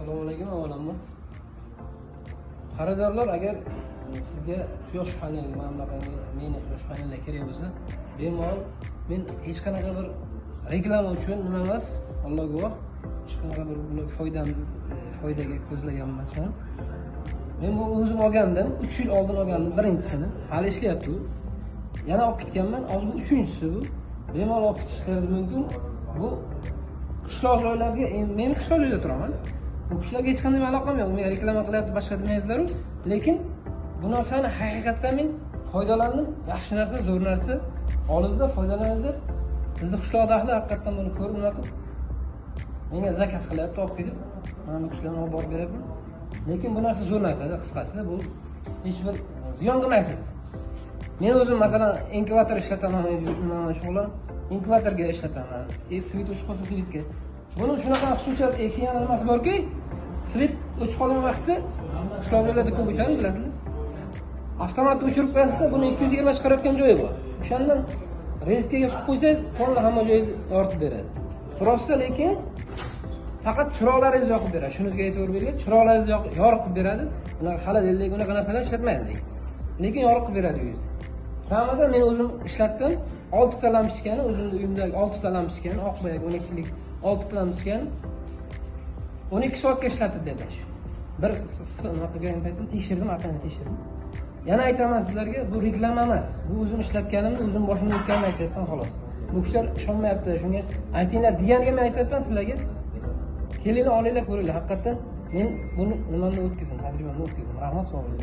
Assalomu alaykum avvalambor. Xaridorlar, agar sizga quyosh panel mana bunaqangi mini quyosh panellar kerak bo'lsa, bemalol men hech qanaqa bir reklama uchun nima emas, Alloh guvoh, hech qanaqa bir foydaga ko'zlagan emasman. Men bu o'zim olgandim, 3 yil oldin olgandim birinchisini. Hali ishlayapti u. Yana olib ketganman, hozir bu 3-inchisi bu. Bemalol olib ketishlaringiz mumkin. Bu qishloq joylarga, men qishloq joyda turaman. Bu qishloqqa hech qanday aloqam yo'q. Men reklama qilyapti, boshqa demaysizlar-ku. Lekin bu narsani haqiqatdan men foydalandim. Yaxshi narsa, zo'r narsa. Oldingizda foydalaninglar. Bizni qishloqda ahli haqiqatdan buni ko'rib nima qilib menga zakaz qilyapti, olib ketib, mana bu qishloqqa olib borib beryapman. Lekin bu narsa zo'r narsa, qisqasi bu hech bir ziyon qilmaysiz. Men o'zim masalan inkubator ishlataman, shug'ullan inkubatorga ishlataman. Svit o'chib qolsa svitga. Buni shunaqa xususiyat ekran nimasi borki, svit o'chib qolgan vaqtda qishloqlarda ko'p o'chadi, bilasizlar. Avtomat o'chirib qo'yasizlar, buni 220 chiqarayotgan joyi bor. O'shandan reskaga suv qo'ysangiz, to'liq hamma joyni yoritib beradi. Prosta, lekin faqat chiroqlaringizni yoqib beradi. Shunga e'tibor bering, chiroqlaringizni yoritib beradi. Bunaqa xaladellik, unaqa narsalar ishlatmaydi. Lekin yoritib beradi uyingizni. Kamida men o'zim ishlatdim. 6 ta lampochkani, o'zimning uyimdagi 6 ta lampochkani, oq boyagi 12lik 6 ta lampochkani 12 soatga ishlatib berdim. Bir nima qilgan paytim tekshirdim, aqlini tekshirdim. Yana aytaman sizlarga, bu reklama emas. Bu o'zim ishlatganimni, o'zim boshimdan o'tganini aytyapman xolos. Bu kishilar ishonmayapti, shunga aytinglar deganiga men aytyapman sizlarga. Kelinglar, olinglar, ko'ringlar. Haqiqatan men buni nimamni o'tkazdim, tajribamni o'tkazdim. Rahmat, sog' bo'ling.